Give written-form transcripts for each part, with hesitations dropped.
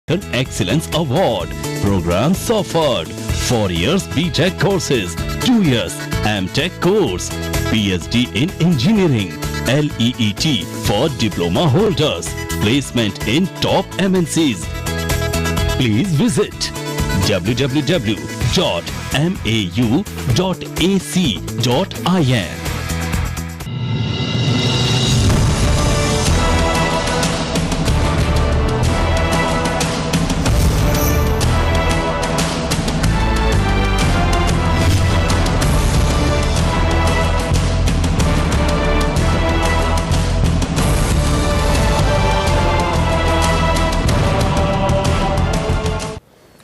Excellence Award. Programs offered. 4 years BTech courses, 2 years MTech course, PhD in Engineering, LEET for diploma holders. Placement in top MNCs. Please visit www.mau.ac.in.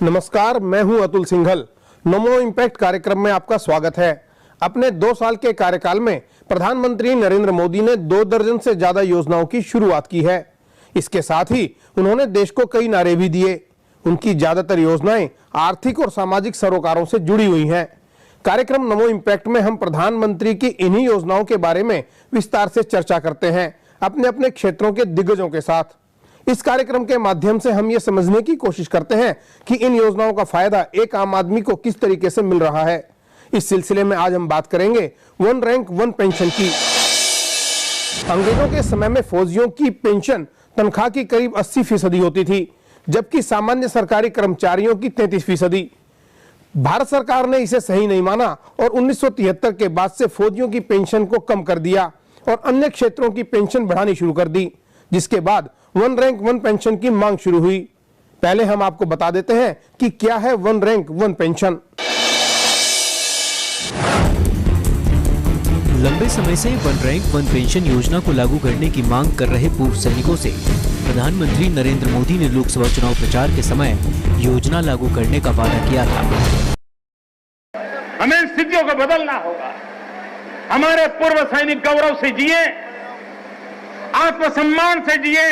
नमस्कार, मैं हूं अतुल सिंघल। नमो impact कार्यक्रम में आपका स्वागत है। अपने 2 साल के कार्यकाल में प्रधानमंत्री नरेंद्र मोदी ने 2 दर्जन से ज्यादा योजनाओं की शुरुआत की है। इसके साथ ही उन्होंने देश को कई नारे भी दिए। उनकी ज्यादातर योजनाएं आर्थिक और सामाजिक सरोकारों से जुड़ी हुई हैं। कार्यक्रम नमो इम्पैक्ट में हम प्रधानमंत्री की इन्हीं योजनाओं के बारे में विस्तार से चर्चा करते हैं अपने अपने क्षेत्रों के दिग्गजों के साथ। इस कार्यक्रम के माध्यम से हम ये समझने की कोशिश करते हैं कि इन योजनाओं का फायदा एक आम आदमी को किस तरीके से मिल रहा है। इस सिलसिले में आज हम बात करेंगे 1 रैंक 1 पेंशन की। अंग्रेजों के समय में फौजियों की पेंशन तनख्वाह की करीब 80% होती थी, जबकि सामान्य सरकारी कर्मचारियों की 33%। भारत सरकार ने इसे सही नहीं माना और 1973 के बाद से फौजियों की पेंशन को कम कर दिया और अन्य क्षेत्रों की पेंशन बढ़ानी शुरू कर दी, जिसके बाद 1 रैंक 1 पेंशन की मांग शुरू हुई। पहले हम आपको बता देते हैं कि क्या है 1 रैंक 1 पेंशन। लंबे समय से 1 रैंक 1 पेंशन योजना को लागू करने की मांग कर रहे पूर्व सैनिकों से प्रधानमंत्री नरेंद्र मोदी ने लोकसभा चुनाव प्रचार के समय योजना लागू करने का वादा किया था। हमें स्थितियों को बदलना होगा। हमारे पूर्व सैनिक गौरव से जिए, आत्मसम्मान से जिए,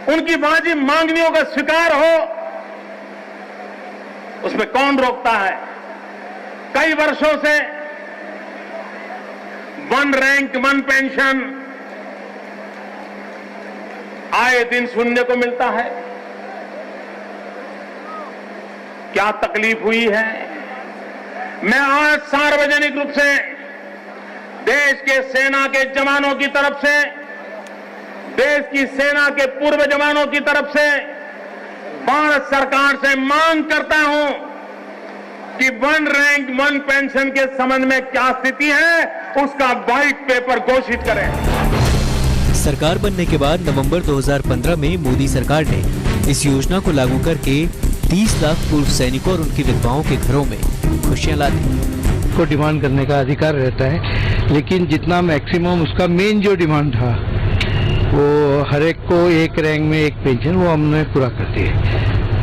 उनकी वाजिब मांगनियों का स्वीकार हो, उसमें कौन रोकता है। कई वर्षों से 1 रैंक 1 पेंशन आए दिन सुनने को मिलता है। क्या तकलीफ हुई है। मैं आज सार्वजनिक रूप से देश के सेना के जवानों की तरफ से, देश की सेना के पूर्व जवानों की तरफ से भारत सरकार से मांग करता हूं कि 1 रैंक 1 पेंशन के संबंध में क्या स्थिति है, उसका व्हाइट पेपर घोषित करें। सरकार बनने के बाद नवंबर 2015 में मोदी सरकार ने इस योजना को लागू करके 30 लाख पूर्व सैनिकों और उनकी विधवाओं के घरों में खुशियां ला दी। को डिमांड करने का अधिकार रहता है, लेकिन जितना मैक्सिमम उसका मेन जो डिमांड था वो हर एक को 1 रैंक में 1 पेंशन, वो हमने पूरा कर दिया।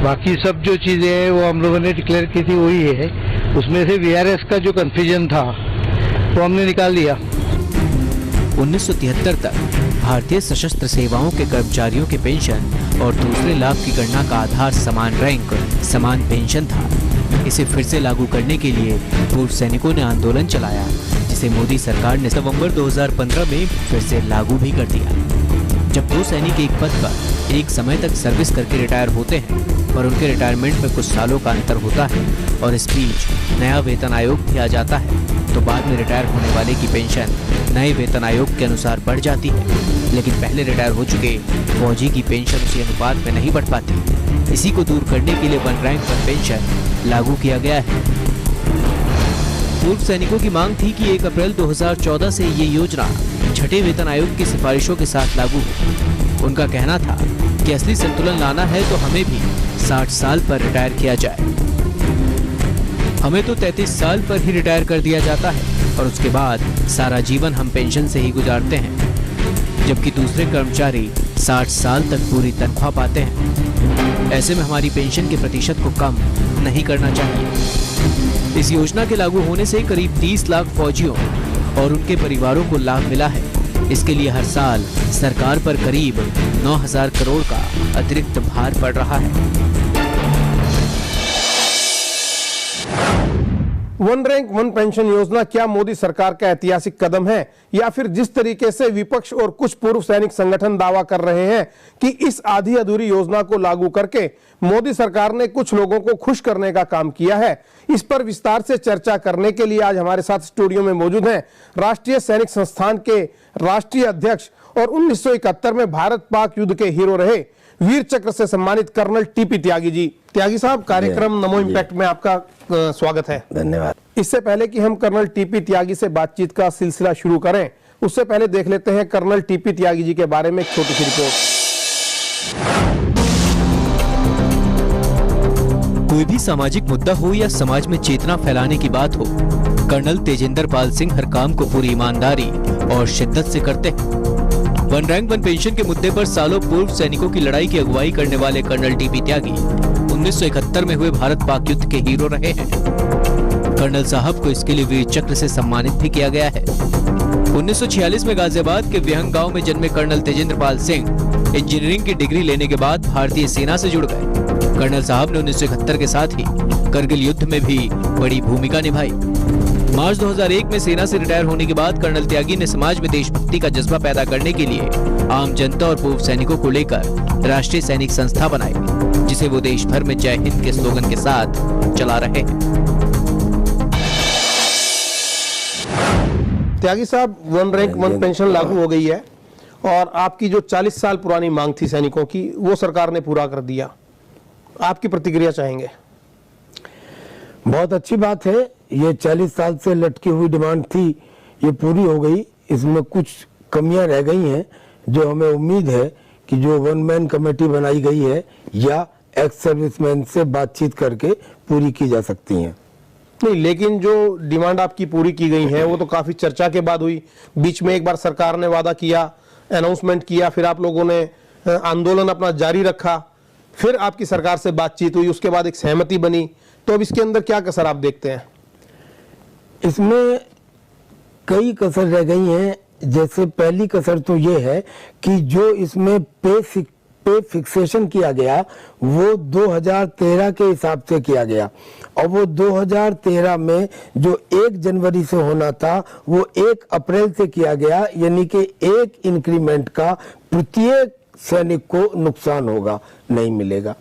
बाकी सब जो चीजें हैं वो हम लोगों ने डिक्लेयर की थी वही है। उसमें से VRS का जो कंफ्यूजन था वो हमने निकाल दिया। 1973 तक भारतीय सशस्त्र सेवाओं के कर्मचारियों के पेंशन और दूसरे लाभ की गणना का आधार समान रैंक समान पेंशन था। इसे फिर से लागू करने के लिए पूर्व सैनिकों ने आंदोलन चलाया, जिसे मोदी सरकार ने नवंबर 2015 में फिर से लागू भी कर दिया। जब 2 सैनिक एक पद पर एक समय तक सर्विस करके रिटायर होते हैं और उनके रिटायरमेंट में कुछ सालों का अंतर होता है और इस बीच नया वेतन आयोग भी आ जाता है, तो बाद में रिटायर होने वाले की पेंशन नए वेतन आयोग के अनुसार बढ़ जाती है, लेकिन पहले रिटायर हो चुके फौजी की पेंशन उसी अनुपात में नहीं बढ़ पाती। इसी को दूर करने के लिए 1 रैंक 1 पेंशन लागू किया गया है। पूर्व सैनिकों की मांग थी कि 1 अप्रैल 2014 से ये योजना छठे वेतन आयोग की सिफारिशों के साथ लागू हो। उनका कहना था कि असली संतुलन लाना है तो हमें भी 60 साल पर रिटायर किया जाए। हमें तो 33 साल पर ही रिटायर कर दिया जाता है और उसके बाद सारा जीवन हम पेंशन से ही गुजारते हैं, जबकि दूसरे कर्मचारी 60 साल तक पूरी तनख्वाह पाते हैं। ऐसे में हमारी पेंशन के प्रतिशत को कम नहीं करना चाहिए। इस योजना के लागू होने से करीब 30 लाख फौजियों और उनके परिवारों को लाभ मिला है। इसके लिए हर साल सरकार पर करीब 9,000 करोड़ का अतिरिक्त भार पड़ रहा है। वन रैंक वन पेंशन योजना क्या मोदी सरकार का ऐतिहासिक कदम है, या फिर जिस तरीके से विपक्ष और कुछ पूर्व सैनिक संगठन दावा कर रहे हैं कि इस आधी अधूरी योजना को लागू करके मोदी सरकार ने कुछ लोगों को खुश करने का काम किया है? इस पर विस्तार से चर्चा करने के लिए आज हमारे साथ स्टूडियो में मौजूद हैं राष्ट्रीय सैनिक संस्थान के राष्ट्रीय अध्यक्ष और 1971 में भारत पाक युद्ध के हीरो रहे वीर चक्र से सम्मानित कर्नल टीपी त्यागी जी। त्यागी साहब, कार्यक्रम नमो इम्पैक्ट में आपका स्वागत है। धन्यवाद। इससे पहले कि हम कर्नल टीपी त्यागी से बातचीत का सिलसिला शुरू करें, उससे पहले देख लेते हैं कर्नल टीपी त्यागी जी के बारे में एक छोटी सी रिपोर्ट। कोई भी सामाजिक मुद्दा हो या समाज में चेतना फैलाने की बात हो, कर्नल तेजिंदर पाल सिंह हर काम को पूरी ईमानदारी और शिद्दत से करते हैं। वन रैंक वन पेंशन के मुद्दे पर सालों पूर्व सैनिकों की लड़ाई की अगुवाई करने वाले कर्नल टीपी त्यागी 1971 में हुए भारत पाक युद्ध के हीरो रहे हैं। कर्नल साहब को इसके लिए वीर चक्र से सम्मानित भी किया गया है। 1946 में गाजियाबाद के विहंग गांव में जन्मे कर्नल तेजिंदर पाल सिंह इंजीनियरिंग की डिग्री लेने के बाद भारतीय सेना से जुड़ गए। कर्नल साहब ने 1971 के साथ ही करगिल युद्ध में भी बड़ी भूमिका निभाई। मार्च 2001 में सेना से रिटायर होने के बाद कर्नल त्यागी ने समाज में देशभक्ति का जज्बा पैदा करने के लिए आम जनता और पूर्व सैनिकों को लेकर राष्ट्रीय सैनिक संस्था बनाई, जिसे वो देश भर में जय हिंद के स्लोगन के साथ चला रहे हैं। त्यागी साहब, वन रैंक वन पेंशन लागू हो गई है और आपकी जो 40 साल पुरानी मांग थी सैनिकों की, वो सरकार ने पूरा कर दिया। आपकी प्रतिक्रिया चाहेंगे? बहुत अच्छी बात है। ये 40 साल से लटकी हुई डिमांड थी, ये पूरी हो गई। इसमें कुछ कमियां रह गई हैं जो हमें उम्मीद है कि जो वन मैन कमेटी बनाई गई है या एक्स सर्विसमैन से बातचीत करके पूरी की जा सकती हैं। नहीं, लेकिन जो डिमांड आपकी पूरी की गई है वो तो काफी चर्चा के बाद हुई। बीच में एक बार सरकार ने वादा किया, अनाउंसमेंट किया, फिर आप लोगों ने आंदोलन अपना जारी रखा, फिर आपकी सरकार से बातचीत हुई, उसके बाद एक सहमति बनी। तो अब इसके अंदर क्या कसर आप देखते हैं? इसमें कई कसर रह गई हैं। जैसे पहली कसर तो ये है कि जो इसमें पे फिक्सेशन किया गया वो 2013 के हिसाब से किया गया, और वो 2013 में जो 1 जनवरी से होना था वो 1 अप्रैल से किया गया, यानी कि 1 इंक्रीमेंट का प्रत्येक सैनिक को नुकसान होगा, नहीं मिलेगा।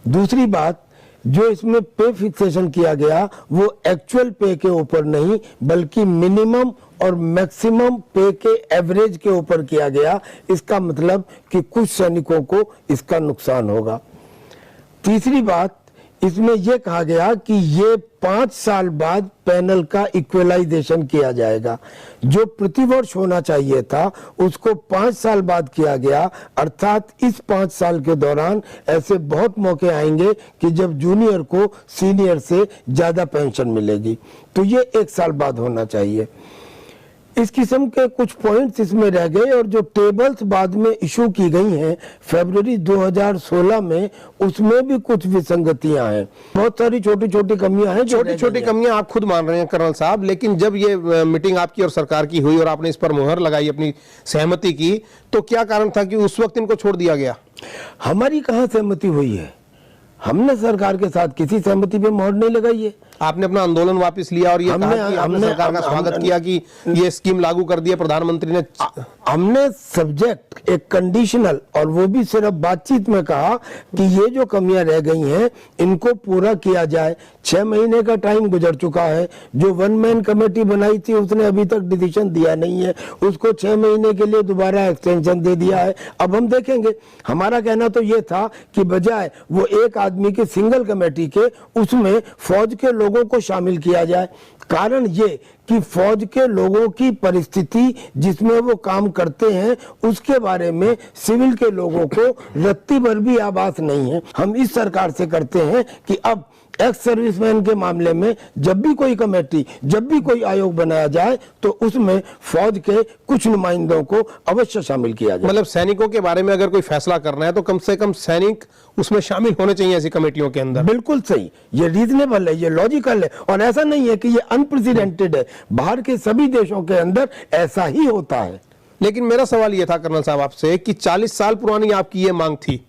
दूसरी बात, जो इसमें पे फिक्सेशन किया गया वो एक्चुअल पे के ऊपर नहीं बल्कि मिनिमम और मैक्सिमम पे के एवरेज के ऊपर किया गया। इसका मतलब कि कुछ सैनिकों को इसका नुकसान होगा। तीसरी बात, इसमें यह कहा गया कि ये 5 साल बाद पैनल का इक्वलाइजेशन किया जाएगा। जो प्रतिवर्ष होना चाहिए था उसको 5 साल बाद किया गया, अर्थात इस 5 साल के दौरान ऐसे बहुत मौके आएंगे कि जब जूनियर को सीनियर से ज्यादा पेंशन मिलेगी, तो ये 1 साल बाद होना चाहिए। इस किस्म के कुछ पॉइंट्स इसमें रह गए, और जो टेबल्स बाद में इशू की गई हैं फरवरी 2016 में, उसमें भी कुछ विसंगतियां हैं। बहुत सारी छोटी छोटी कमियां हैं। छोटी छोटी कमियां आप खुद मान रहे हैं कर्नल साहब, लेकिन जब ये मीटिंग आपकी और सरकार की हुई और आपने इस पर मुहर लगाई, अपनी सहमति की, तो क्या कारण था कि उस वक्त इनको छोड़ दिया गया? हमारी कहाँ सहमति हुई है? हमने सरकार के साथ किसी सहमति पे मोहर नहीं लगाई है। आपने अपना आंदोलन वापस लिया और ये हमने सरकार का स्वागत किया कि ये स्कीम लागू कर दी है प्रधानमंत्री ने। हमने सब्जेक्ट एक कंडीशनल, और वो भी सिर्फ बातचीत में कहा कि ये जो कमियां रह गई हैं इनको पूरा किया जाए। 6 महीने का टाइम गुजर चुका है। जो वन मैन कमेटी बनाई थी उसने अभी तक डिसीजन दिया नहीं है, उसको 6 महीने के लिए दोबारा एक्सटेंशन दे दिया है। अब हम देखेंगे। हमारा कहना तो ये था कि बजाय वो एक आदमी की सिंगल कमेटी के, उसमें फौज के लोगों को शामिल किया जाए। कारण ये कि फौज के लोगों की परिस्थिति जिसमें वो काम करते हैं उसके बारे में सिविल के लोगों को रत्ती भर भी आभास नहीं है। हम इस सरकार से करते हैं कि अब एक्स सर्विसमैन के मामले में जब भी कोई कमेटी, जब भी कोई आयोग बनाया जाए तो उसमें फौज के कुछ नुमाइंदों को अवश्य शामिल किया जाए। मतलब सैनिकों के बारे में अगर कोई फैसला करना है तो कम से कम सैनिक उसमें शामिल होने चाहिए ऐसी कमेटियों के अंदर। बिल्कुल सही, ये रीजनेबल है, ये लॉजिकल है, और ऐसा नहीं है कि ये अनप्रेसिडेंटेड है। बाहर के सभी देशों के अंदर ऐसा ही होता है। लेकिन मेरा सवाल ये था कर्नल साहब आपसे कि 40 साल पुरानी आपकी ये मांग थी,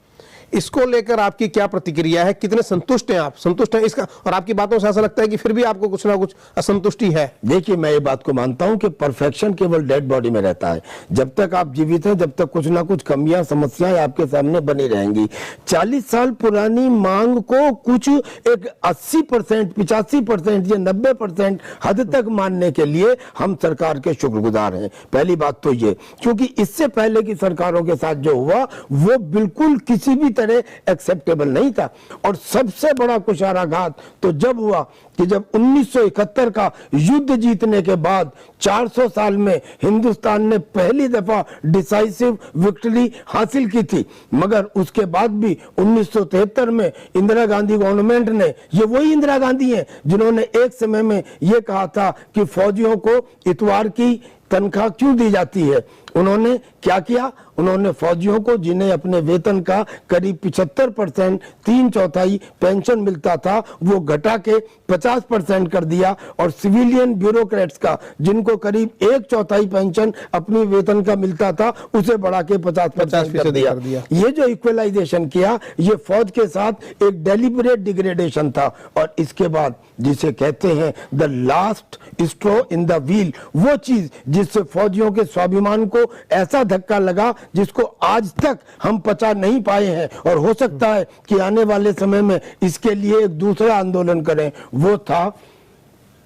इसको लेकर आपकी क्या प्रतिक्रिया है, कितने संतुष्ट हैं आप? संतुष्ट हैं इसका, और आपकी बातों से ऐसा लगता है कि फिर भी आपको कुछ ना कुछ असंतुष्टि है? देखिए, मैं ये बात को मानता हूं कि परफेक्शन केवल डेड बॉडी में रहता है। जब तक आप जीवित हैं, जब तक कुछ ना कुछ कमियां, समस्याएं आपके सामने बनी रहेंगी। 40 साल पुरानी मांग को कुछ एक 80%, 85% या 90% हद तक मानने के लिए हम सरकार के शुक्रगुजार हैं। पहली बात तो ये, क्योंकि इससे पहले की सरकारों के साथ जो हुआ वो बिल्कुल किसी भी तरह एक्सेप्टेबल नहीं था। और सबसे बड़ा कुशाराघात तो जब हुआ कि जब 1971 का युद्ध जीतने के बाद 400 साल में हिंदुस्तान ने पहली दफा डिसाइसिव विक्ट्री हासिल की थी, मगर उसके बाद भी 1973 में इंदिरा गांधी गवर्नमेंट ने, ये वही इंदिरा गांधी हैं जिन्होंने एक समय में ये कहा था कि फौजियों को इतवार की तनख्वाह क्यों दी जाती है। उन्होंने क्या किया? उन्होंने फौजियों को, जिन्हें अपने वेतन का करीब 75%, 3/4 पेंशन मिलता था, वो घटा के 50% कर दिया, और सिविलियन ब्यूरोक्रेट्स का, जिनको करीब 1/4 पेंशन अपनी वेतन का मिलता था, उसे बढ़ा के 50% कर दिया। ये जो इक्वलाइजेशन किया, ये फौज के साथ एक डेलिबरेट डिग्रेडेशन था। और इसके बाद जिसे कहते हैं the last straw in the wheel, वो चीज जिससे फौजियों के स्वाभिमान को ऐसा धक्का लगा जिसको आज तक हम पचा नहीं पाए हैं, और हो सकता है कि आने वाले समय में इसके लिए एक दूसरा आंदोलन करें, वो था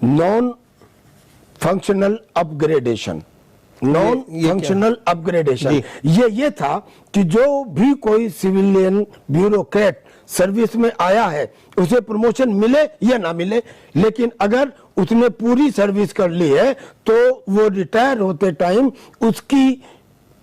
non functional upgradation. Non functional upgradation ये था कि जो भी कोई सिविलियन ब्यूरोक्रेट सर्विस में आया है, उसे प्रमोशन मिले या ना मिले, लेकिन अगर उसने पूरी सर्विस कर ली है तो वो रिटायर होते टाइम उसकी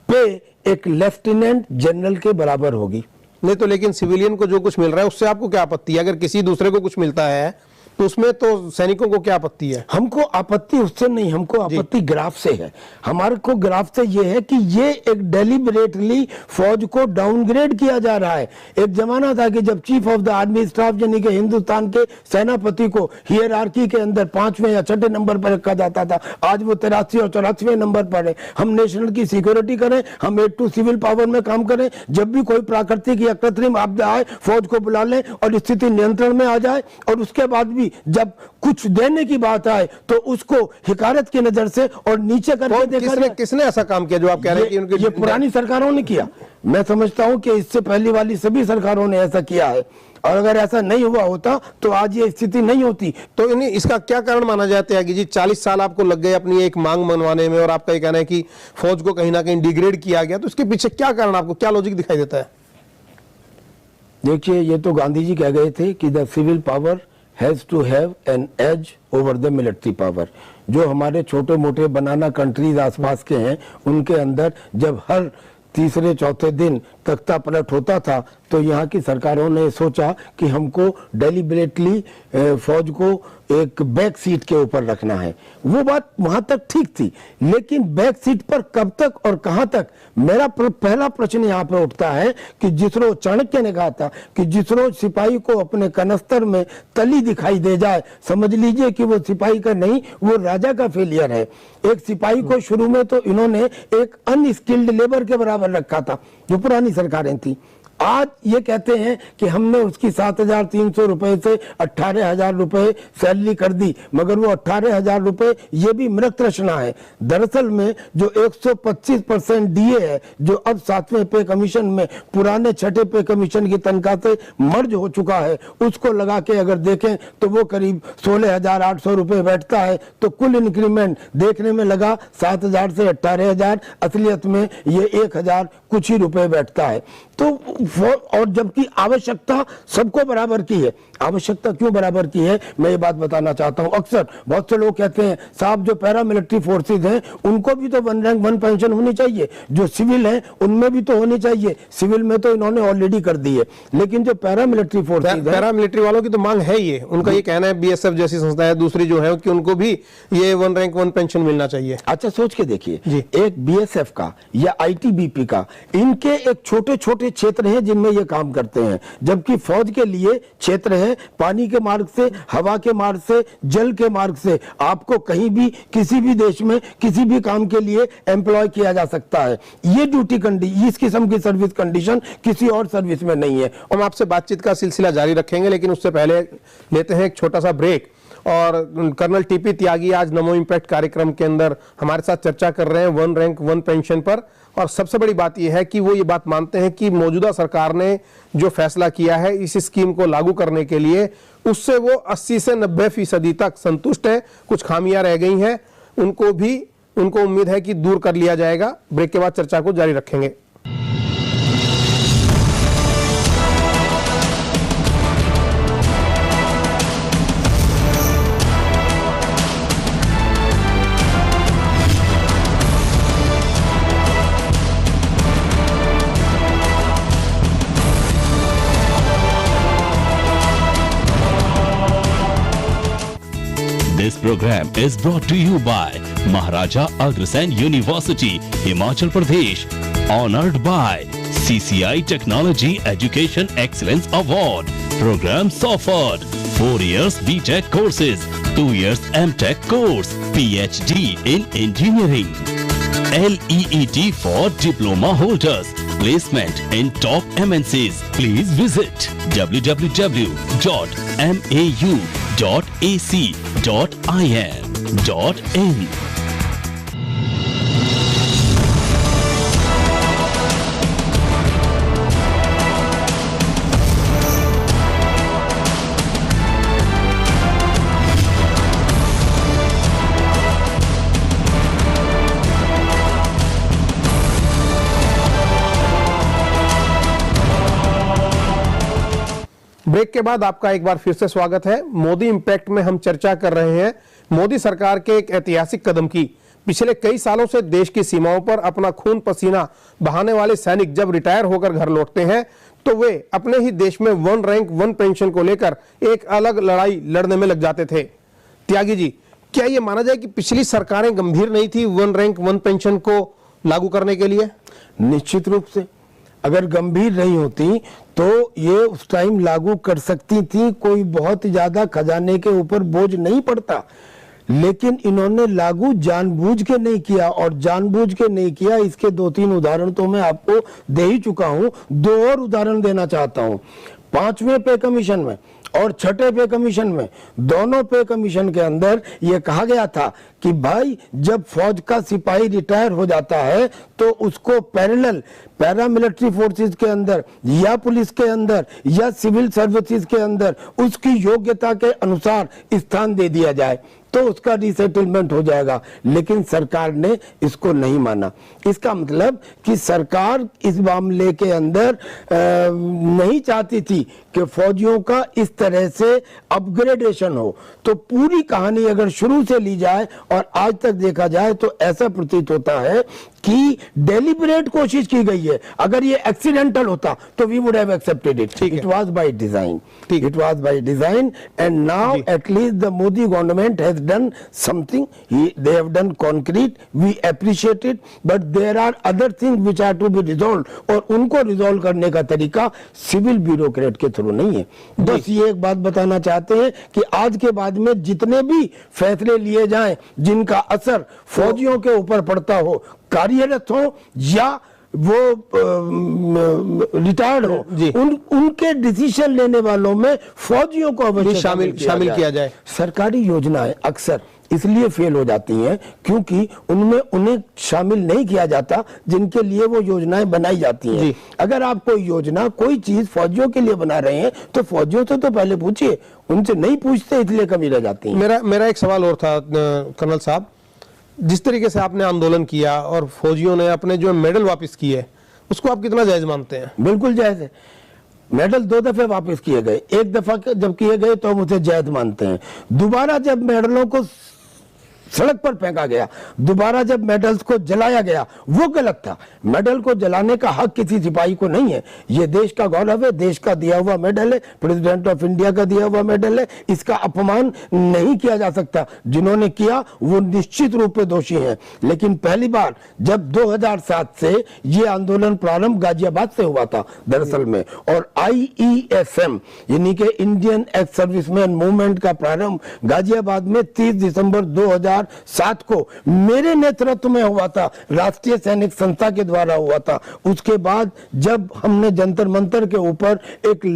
पे एक लेफ्टिनेंट जनरल के बराबर होगी। नहीं तो लेकिन सिविलियन को जो कुछ मिल रहा है उससे आपको क्या आपत्ति है? अगर किसी दूसरे को कुछ मिलता है तो उसमें तो सैनिकों को क्या आपत्ति है? हमको आपत्ति उससे नहीं, हमको आपत्ति ग्राफ से है। हमारे को ग्राफ से ये है कि ये एक डेलिबरेटली फौज को डाउनग्रेड किया जा रहा है। एक जमाना था कि जब chief of the army staff यानी कि हिंदुस्तान के सेनापति को हियरार्की के अंदर 5वें या 6ठे नंबर पर रखा जाता था, आज वो 83 और 84वें नंबर पर है। हम नेशनल की सिक्योरिटी करें, हम 8 टू सिविल पावर में काम करें, जब भी कोई प्राकृतिक या कृत्रिम आपदा आए फौज को बुला लें और स्थिति नियंत्रण में आ जाए, और उसके बाद भी जब कुछ देने की बात आए तो उसको हिकारत की नजर से और नीचे करके देखा। किसने ऐसा काम किया जो आप कह रहे हैं कि उनके? ये पुरानी सरकारों ने किया। मैं समझता हूं कि इससे पहली वाली सभी सरकारों ने ऐसा किया है, और अगर ऐसा नहीं हुआ होता तो आज ये स्थिति नहीं होती। तो इसका क्या कारण माना जाता है कि जी 40 साल आपको लग गए अपनी एक मांग मनवाने में, और आपका ये कहना है कि फौज को कहीं ना कहीं डिग्रेड किया गया, तो इसके पीछे क्या कारण, आपको क्या लॉजिक दिखाई देता है? देखिए, ये तो गांधी जी कह गए थे कि the civil power has to have an edge over the military power. जो हमारे छोटे मोटे बनाना कंट्रीज आसपास के हैं, उनके अंदर जब हर तीसरे चौथे दिन तख्ता पलट होता था, तो यहाँ की सरकारों ने सोचा कि हमको डेलिबरेटली फौज को एक बैक सीट के ऊपर रखना है। वो बात वहां तक ठीक थी, लेकिन बैक सीट पर कब तक और कहां तक? मेरा पहला प्रश्न यहाँ पे उठता है कि जिस रोज चाणक्य ने कहा था कि जिस रोज सिपाही को अपने कनस्तर में तली दिखाई दे जाए, समझ लीजिए कि वो सिपाही का नहीं, वो राजा का फेलियर है। एक सिपाही को शुरू में तो इन्होंने एक अनस्किल्ड लेबर के बराबर रखा था, जो पुरानी सरकारें थी। आज ये कहते हैं कि हमने उसकी 7,300 रुपए से 18,000 रुपए सैलरी कर दी, मगर वो 18,000 रुपए ये भी मृत रचना है। दरअसल में जो 125% डीए है, जो अब 7वें पे कमीशन में पुराने 6ठे पे कमीशन की तनख्वाह से मर्ज हो चुका है, उसको लगा के अगर देखें तो वो करीब 16,800 रुपए बैठता है। तो कुल इंक्रीमेंट देखने में लगा 7,000 से 18,000, असलियत में ये 1,000 कुछ ही रुपए बैठता है। तो और जबकि आवश्यकता सबको बराबर की है। आवश्यकता क्यों बराबर की है, मैं ये बात बताना चाहता हूं। अक्सर बहुत से लोग कहते हैं साहब जो पैरामिलिट्री फोर्सेज हैं उनको भी तो 1 रैंक 1 पेंशन होनी चाहिए, जो सिविल हैं उनमें भी तो होनी चाहिए। सिविल में तो इन्होंने ऑलरेडी कर दी है, लेकिन जो पैरामिलिट्री फोर्सेज, पैरामिलिट्री वालों की तो मांग है ये, उनका ये कहना है, बीएसएफ जैसी संस्था है दूसरी जो है कि उनको भी ये 1 रैंक 1 पेंशन मिलना चाहिए। अच्छा सोच के देखिए, एक बीएसएफ का या आईटीबीपी का, इनके एक छोटे छोटे ऐसे क्षेत्र हैं जिनमें ये काम करते हैं, जबकि फौज के लिए क्षेत्र है पानी के मार्ग से, हवा के मार्ग से, जल के मार्ग से आपको कहीं भी किसी भी देश में किसी भी काम के लिए एम्प्लॉय किया जा सकता है। ये ड्यूटी कंडीशन, इस किस्म की सर्विस कंडीशन किसी और सर्विस में नहीं है। हम आपसे बातचीत का सिलसिला जारी रखेंगे, लेकिन उससे पहले लेते हैं एक छोटा सा ब्रेक। और कर्नल टीपी त्यागी आज नमो इम्पैक्ट कार्यक्रम के अंदर हमारे साथ चर्चा कर रहे हैं वन रैंक वन पेंशन पर। और सबसे बड़ी बात यह है कि वो ये बात मानते हैं कि मौजूदा सरकार ने जो फैसला किया है इस स्कीम को लागू करने के लिए, उससे वो 80 से 90% तक संतुष्ट है। कुछ खामियां रह गई हैं, उनको उम्मीद है कि दूर कर लिया जाएगा। ब्रेक के बाद चर्चा को जारी रखेंगे। This program is brought to you by Maharaja Agrasen University, Himachal Pradesh, honored by CCI Technology Education Excellence Award. Programs offered 4 years BTech courses, 2 years MTech course, PhD in Engineering, LEET for diploma holders, placement in top MNCs. Please visit www.mau.ac.in. Break के बाद आपका एक बार फिर से स्वागत है। Modi impact में हम चर्चा कर रहे हैं मोदी सरकार के एक ऐतिहासिक कदम की। पिछले कई सालों से देश की सीमाओं पर अपना खून पसीना बहाने वाले सैनिक जब रिटायर होकर घर लौटते हैं तो वे अपने ही देश में वन रैंक वन पेंशन को लेकर एक अलग लड़ाई लड़ने में लग जाते थे। त्यागी जी, क्या ये माना जाए कि पिछली सरकारें गंभीर नहीं थी वन रैंक वन पेंशन को लागू करने के लिए? निश्चित रूप से अगर गंभीर नहीं होती तो ये उस टाइम लागू कर सकती थी, कोई बहुत ज्यादा खजाने के ऊपर बोझ नहीं पड़ता। लेकिन इन्होंने लागू जानबूझ के नहीं किया, और जानबूझ के नहीं किया इसके 2-3 उदाहरण तो मैं आपको दे ही चुका हूं। 2 और उदाहरण देना चाहता हूं। 5वें पे कमीशन में और 6ठे पे कमीशन में, दोनों पे कमीशन के अंदर यह कहा गया था कि भाई जब फौज का सिपाही रिटायर हो जाता है तो उसको पैरेलल पैरामिलिट्री फोर्सेस के अंदर या पुलिस के अंदर या सिविल सर्विसेज के अंदर उसकी योग्यता के अनुसार स्थान दे दिया जाए तो उसका रिसेटलमेंट हो जाएगा। लेकिन सरकार ने इसको नहीं माना। इसका मतलब कि सरकार इस मामले के अंदर नहीं चाहती थी कि फौजियों का इस तरह से अपग्रेडेशन हो। तो पूरी कहानी अगर शुरू से ली जाए और आज तक देखा जाए तो ऐसा प्रतीत होता है कि डेलिबरेट कोशिश की गई है। अगर ये एक्सीडेंटल होता तो we would have accepted it. It was by design, it was by design, and now at least the Modi government has done something. They have done concrete. We appreciate it, but there are other things which are to be resolved. और उनको resolve करने का तरीका civil bureaucrat के through नहीं है। बस ये एक बात बताना चाहते हैं कि आज के बाद में जितने भी फैसले लिए जाएं जिनका असर फौजियों के ऊपर पड़ता हो, कार्यरत हो या वो रिटायर्ड हो, उनके डिसीजन लेने वालों में फौजियों को अवश्य शामिल किया जाए। सरकारी योजनाएं अक्सर इसलिए फेल हो जाती हैं क्योंकि उनमें उन्हें शामिल नहीं किया जाता जिनके लिए वो योजनाएं बनाई जाती हैं। अगर आप कोई योजना कोई चीज फौजियों के लिए बना रहे हैं तो फौजियों से तो पहले पूछिए, उनसे नहीं पूछते इसलिए कमी रह जाती है। मेरा एक सवाल और था कर्नल साहब, जिस तरीके से आपने आंदोलन किया और फौजियों ने अपने जो मेडल वापस किए उसको आप कितना जायज मानते हैं? बिल्कुल जायज है। मेडल 2 दफे वापस किए गए, एक दफा जब किए गए तो हम उसे जायज मानते हैं। दोबारा जब मेडलों को सड़क पर फेंका गया। दोबारा जब मेडल्स को जलाया गया वो गलत था। मेडल को जलाने का हक किसी सिपाही को नहीं है। ये देश का गौरव है, देश का दिया हुआ मेडल है, प्रेसिडेंट ऑफ इंडिया का दिया हुआ मेडल है, इसका अपमान नहीं किया जा सकता। जिन्होंने किया वो निश्चित रूप से दोषी हैं। लेकिन पहली बार जब 2007 से ये आंदोलन प्रारंभ गाजियाबाद से हुआ था दरअसल में, और IESM यानी कि इंडियन एक्स सर्विसमैन मूवमेंट का प्रारंभ गाजियाबाद में 30 दिसंबर 2007 को मेरे नेतृत्व में हुआ था, राष्ट्रीय सैनिक संस्था के द्वारा हुआ था। उसके बाद जब हमने जंतर मंतर के ऊपर एक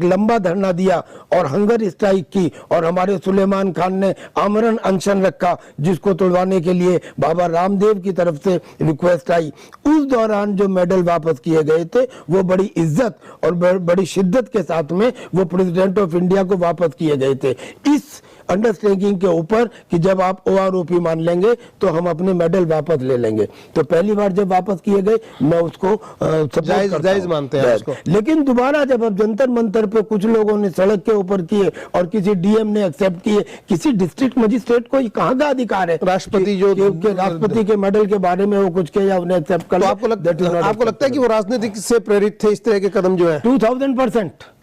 लंबा धरना दिया और हंगर स्ट्राइक की, और हमारे सुलेमान खान ने आमरण अनशन रखा जिसको तोड़वाने के लिए बाबा रामदेव की तरफ से रिक्वेस्ट आई, उस दौरान जो मेडल वापस किए गए थे वो बड़ी इज्जत और बड़ी शिद्दत के साथ में वो प्रेसिडेंट ऑफ इंडिया को वापस किए गए थे, इस अंडरस्टैंडिंग के ऊपर कि जब आप OROP मान लेंगे तो हम अपने मेडल वापस ले लेंगे। तो पहली बार जब वापस किए गए मैं उसको जायज मानते हैं उसको। लेकिन दोबारा जब अब जंतर मंतर पे कुछ लोगों ने सड़क के ऊपर किए और किसी DM ने एक्सेप्ट किए, किसी डिस्ट्रिक्ट मजिस्ट्रेट को कहाँ का अधिकार है राष्ट्रपति राष्ट्रपति के मेडल के बारे में वो कुछ किया या उन्हें एक्सेप्ट कर? तो आपको लगता है कि वो राजनीति से प्रेरित थे इस तरह के कदम जो है? 2000%।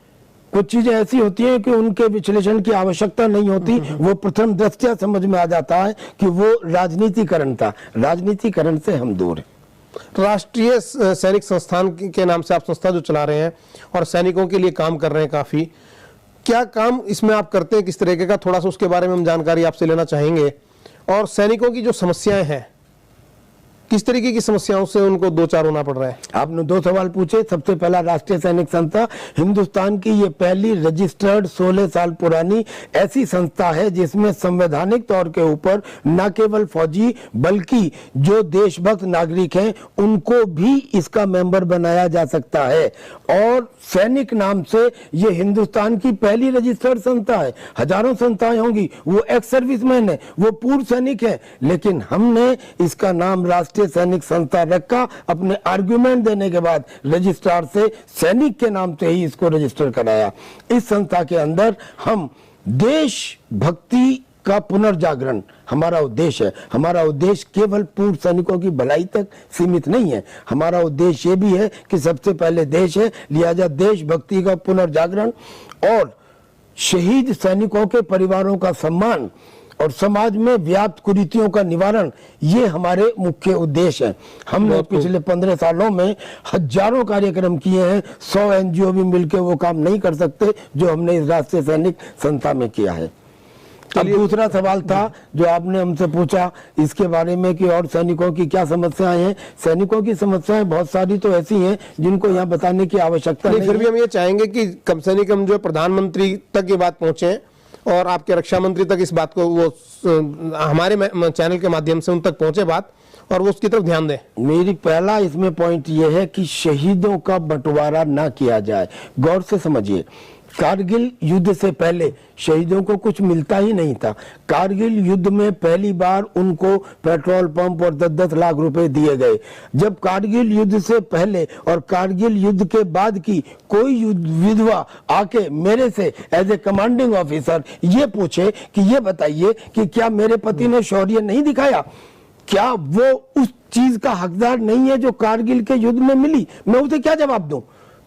कुछ चीजें ऐसी होती हैं कि उनके विश्लेषण की आवश्यकता नहीं होती, वो प्रथम दृष्टया समझ में आ जाता है कि वो राजनीतिकरण था। राजनीतिकरण से हम दूर हैं। राष्ट्रीय सैनिक संस्थान के नाम से आप संस्था जो चला रहे हैं और सैनिकों के लिए काम कर रहे हैं, काफी क्या काम इसमें आप करते हैं, किस तरीके का, थोड़ा सा उसके बारे में हम जानकारी आपसे लेना चाहेंगे। और सैनिकों की जो समस्याएं हैं, किस तरीके की समस्याओं से उनको दो चार होना पड़ रहा है? आपने 2 सवाल पूछे। सबसे पहला, राष्ट्रीय सैनिक संस्था हिंदुस्तान की ये पहली रजिस्टर्ड 16 साल पुरानी ऐसी संस्था है जिसमें संवैधानिक तौर के ऊपर न केवल फौजी बल्कि जो देशभक्त नागरिक हैं उनको भी इसका मेंबर बनाया जा सकता है। और सैनिक नाम से ये हिंदुस्तान की पहली रजिस्टर्ड संस्था है। हजारों संस्थाएं होंगी, वो एक्स सर्विसमैन है, वो पूर्व सैनिक है, लेकिन हमने इसका नाम राष्ट्रीय सैनिक संस्था रखा अपने आर्गुमेंट देने के बाद। रजिस्ट्रार से सैनिक के नाम से ही इसको रजिस्टर कराया। इस संस्था के अंदर हम देशभक्ति का पुनर्जागरण हमारा उद्देश्य है। हमारा उद्देश्य केवल पूर्व सैनिकों की भलाई तक सीमित नहीं है, हमारा उद्देश्य ये भी है कि सबसे पहले देश है, लिहाजा देशभक्ति का पुनर्जागरण और शहीद सैनिकों के परिवारों का सम्मान और समाज में व्याप्त कुरीतियों का निवारण, ये हमारे मुख्य उद्देश्य हैं। हमने पिछले 15 सालों में हजारों कार्यक्रम किए हैं। 100 NGO भी मिलकर वो काम नहीं कर सकते जो हमने इस राष्ट्रीय सैनिक संस्था में किया है। अब दूसरा सवाल था जो आपने हमसे पूछा इसके बारे में कि और सैनिकों की क्या समस्याएं हैं। सैनिकों की समस्याएं बहुत सारी तो ऐसी हैं जिनको यहाँ बताने की आवश्यकता नहीं। फिर भी हम ये चाहेंगे कि कम से कम जो प्रधानमंत्री तक ये बात पहुंचे और आपके रक्षा मंत्री तक इस बात को वो हमारे चैनल के माध्यम से उन तक पहुंचे बात, और वो उसकी तरफ ध्यान दें। मेरी पहला इसमें पॉइंट ये है कि शहीदों का बंटवारा ना किया जाए। गौर से समझिए, कारगिल युद्ध से पहले शहीदों को कुछ मिलता ही नहीं था। कारगिल युद्ध में पहली बार उनको पेट्रोल पंप और 10-10 लाख रुपए दिए गए। जब कारगिल युद्ध से पहले और कारगिल युद्ध के बाद की कोई विधवा आके मेरे से एज ए कमांडिंग ऑफिसर ये पूछे कि ये बताइए कि क्या मेरे पति ने शौर्य नहीं दिखाया, क्या वो उस चीज का हकदार नहीं है जो कारगिल के युद्ध में मिली, मैं उसे क्या जवाब दूं?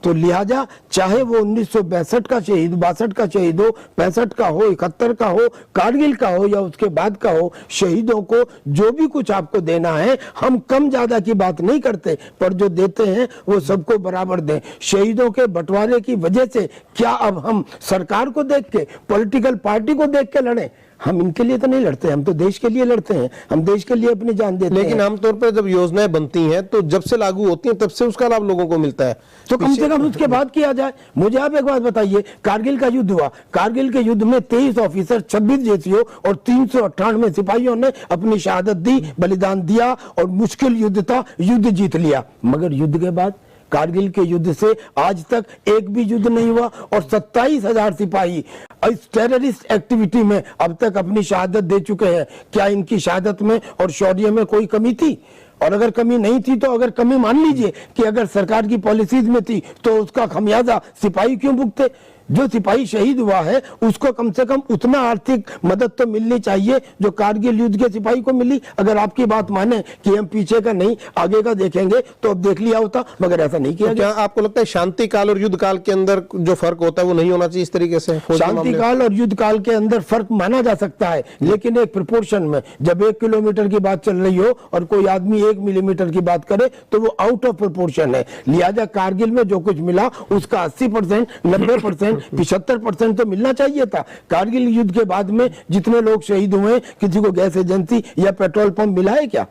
तो लिहाजा चाहे वो 1962 का शहीद, 62 का शहीद हो, 65 का हो, 71 का हो, कारगिल का हो या उसके बाद का हो, शहीदों को जो भी कुछ आपको देना है, हम कम ज्यादा की बात नहीं करते, पर जो देते हैं वो सबको बराबर दें। शहीदों के बंटवारे की वजह से क्या अब हम सरकार को देख के, पॉलिटिकल पार्टी को देख के लड़ें? हम इनके लिए तो नहीं लड़ते, हम तो देश के लिए लड़ते हैं, हम देश के लिए अपनी जान देते हैं। लेकिन आमतौर पर जब योजनाएं बनती हैं तो जब से लागू होती हैं तब से उसका लाभ लोगों को मिलता है, तो कम से कम उसके बाद किया जाए। मुझे आप एक बात बताइए, कारगिल का युद्ध हुआ, कारगिल के युद्ध में 23 ऑफिसर, 26 जेसीओ और 398 सिपाहियों ने अपनी शहादत दी, बलिदान दिया और मुश्किल युद्ध था, युद्ध जीत लिया। मगर युद्ध के बाद कारगिल के युद्ध से आज तक एक भी युद्ध नहीं हुआ और 27,000 सिपाही इस टेररिस्ट एक्टिविटी में अब तक अपनी शहादत दे चुके हैं। क्या इनकी शहादत में और शौर्य में कोई कमी थी? और अगर कमी नहीं थी तो अगर कमी मान लीजिए कि अगर सरकार की पॉलिसीज में थी तो उसका खमियाजा सिपाही क्यों भुगते? जो सिपाही शहीद हुआ है उसको कम से कम उतना आर्थिक मदद तो मिलनी चाहिए जो कारगिल युद्ध के सिपाही को मिली। अगर आपकी बात माने कि हम पीछे का नहीं आगे का देखेंगे तो अब देख लिया होता, मगर ऐसा नहीं किया गया। क्या आपको लगता है शांति काल और युद्ध काल के अंदर जो फर्क होता है वो नहीं होना चाहिए इस तरीके से? शांति काल और युद्ध काल के अंदर फर्क माना जा सकता है, लेकिन एक प्रोपोर्शन में। जब 1 किलोमीटर की बात चल रही हो और कोई आदमी 1 मिलीमीटर की बात करे तो वो आउट ऑफ प्रोपोर्शन है। लिहाजा कारगिल में जो कुछ मिला उसका 80%, 90%, 75% तो मिलना चाहिए था। कारगिल युद्ध के बाद में जितने लोग शहीद हुए, किसी को गैस एजेंसी या पेट्रोल पंप मिला है क्या?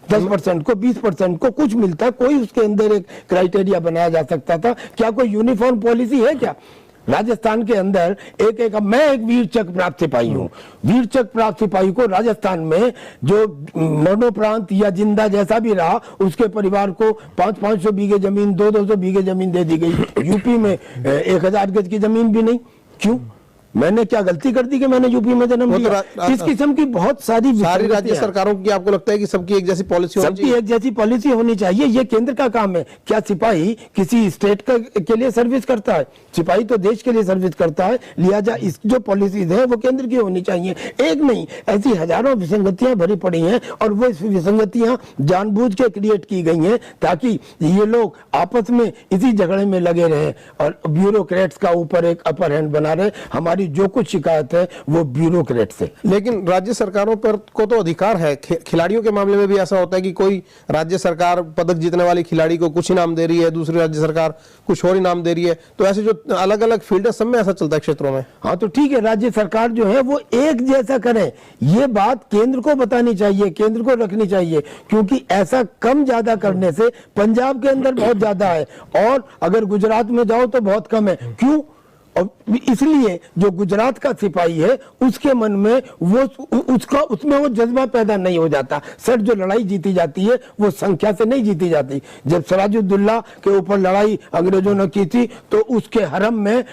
10% को, 20% को कुछ मिलता, कोई उसके अंदर एक क्राइटेरिया बनाया जा सकता था। क्या कोई यूनिफॉर्म पॉलिसी है क्या? राजस्थान के अंदर मैं एक वीर चक्र प्राप्त सिपाही हूँ। वीर चक्र प्राप्त सिपाही को राजस्थान में जो मरणोपरांत या जिंदा जैसा भी रहा उसके परिवार को 500-500 बीघे जमीन, 200-200 बीघे जमीन दे दी गई। यूपी में 1000 गज की जमीन भी नहीं। क्यों? मैंने क्या गलती कर दी कि मैंने यूपी में जन्म लिया? इस किस्म की बहुत सारी राज्य सरकारों की आपको लगता है कि सबकी एक जैसी पॉलिसी होनी चाहिए? सबकी एक जैसी पॉलिसी होनी चाहिए। ये केंद्र का काम है। क्या सिपाही किसी स्टेट के लिए सर्विस करता है? सिपाही तो देश के लिए सर्विस करता है। लिहाजा इस जो पॉलिसीज है वो केंद्र की होनी चाहिए, एक नहीं। ऐसी हजारों विसंगतियां भरी पड़ी हैं और वो विसंगतियां जानबूझ के क्रिएट की गई हैं ताकि ये लोग आपस में इसी झगड़े में लगे रहे और ब्यूरोक्रेट्स का ऊपर एक अपर हैंड बना रहे। हमारी जो कुछ शिकायत है वो ब्यूरोक्रेट से। लेकिन राज्य सरकारों पर को तो अधिकार है। खिलाड़ियों के मामले में भी ऐसा होता है कि कोई राज्य सरकार पदक जीतने वाली खिलाड़ी को कुछ इनाम दे रही है, दूसरी राज्य सरकार कुछ और इनाम दे रही है। तो ऐसे जो अलग अलग फील्ड है सब में ऐसा चलता है क्षेत्रों में। हाँ तो ठीक है, राज्य सरकार जो है वो एक जैसा करे, ये बात केंद्र को बतानी चाहिए, केंद्र को रखनी चाहिए। क्योंकि ऐसा कम ज्यादा करने से पंजाब के अंदर बहुत ज्यादा है और अगर गुजरात में जाओ तो बहुत कम है। क्यों? और इसलिए जो गुजरात का सिपाही है उसके मन में उसमें वो जज्बा पैदा नहीं हो जाता। सर जो लड़ाई जीती जाती है वो संख्या से नहीं जीती जाती। जब सिराजुद्दौला के ऊपर लड़ाई अंग्रेजों ने की थी तो उसके हरम में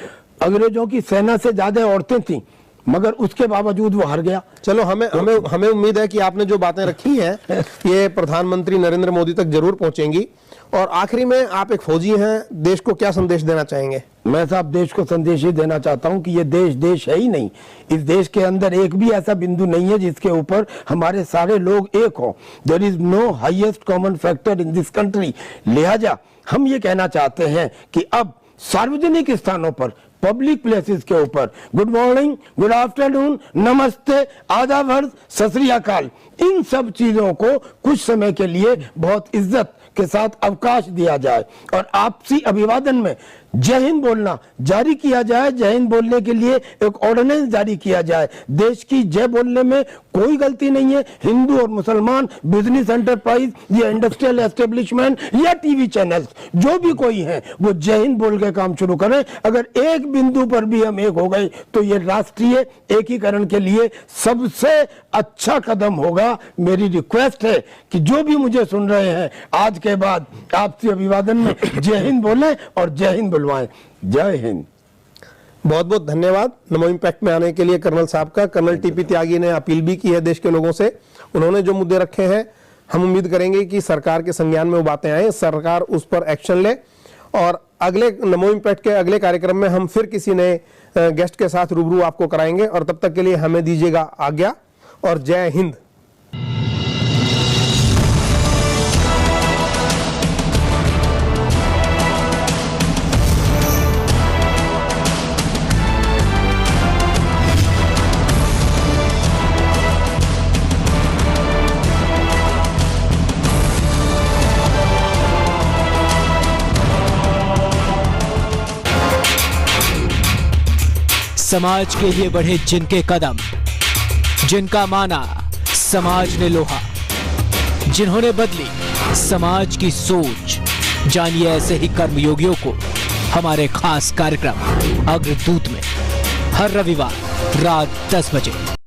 अंग्रेजों की सेना से ज्यादा औरतें थीं, मगर उसके बावजूद वो हार गया। चलो हमें उम्मीद है कि आपने जो बातें रखी हैं ये प्रधानमंत्री नरेंद्र मोदी तक जरूर पहुंचेंगी। और आखिरी में आप एक फौजी हैं, देश को क्या संदेश देना चाहेंगे? मैं साहब देश को संदेश ही देना चाहता हूं कि ये देश है ही नहीं। इस देश के अंदर एक भी ऐसा बिंदु नहीं है जिसके ऊपर हमारे सारे लोग एक हो। There is no highest common factor in this country. लिहाजा हम ये कहना चाहते हैं कि अब सार्वजनिक स्थानों पर, पब्लिक प्लेसेस के ऊपर गुड मॉर्निंग, गुड आफ्टरनून, नमस्ते, आदाब, सत श्री अकाल, इन सब चीजों को कुछ समय के लिए बहुत इज्जत के साथ अवकाश दिया जाए और आपसी अभिवादन में जय हिंद बोलना जारी किया जाए। जय हिंद बोलने के लिए एक ऑर्डिनेंस जारी किया जाए। देश की जय बोलने में कोई गलती नहीं है। हिंदू और मुसलमान, बिजनेस एंटरप्राइज या इंडस्ट्रियल एस्टेब्लिशमेंट या टीवी चैनल्स, जो भी कोई है वो जय हिंद बोल के काम शुरू करें। अगर एक बिंदु पर भी हम एक हो गए तो ये राष्ट्रीय एकीकरण के लिए सबसे अच्छा कदम होगा। मेरी रिक्वेस्ट है कि जो भी मुझे सुन रहे हैं आज के बाद आपसी अभिवादन में जय हिंद बोलें और जय हिंद बुलवाएं। जय हिंद। बहुत बहुत धन्यवाद नमो इम्पैक्ट में आने के लिए कर्नल साहब का। कर्नल टीपी त्यागी ने अपील भी की है देश के लोगों से। उन्होंने जो मुद्दे रखे हैं हम उम्मीद करेंगे कि सरकार के संज्ञान में वो बातें आए, सरकार उस पर एक्शन ले। और अगले नमो इम्पैक्ट के अगले कार्यक्रम में हम फिर किसी नए गेस्ट के साथ रूबरू आपको कराएंगे। और तब तक के लिए हमें दीजिएगा आज्ञा और जय हिंद। समाज के लिए बढ़े जिनके कदम, जिनका माना समाज ने लोहा, जिन्होंने बदली समाज की सोच, जानिए ऐसे ही कर्मयोगियों को हमारे खास कार्यक्रम अग्रदूत में हर रविवार रात 10 बजे।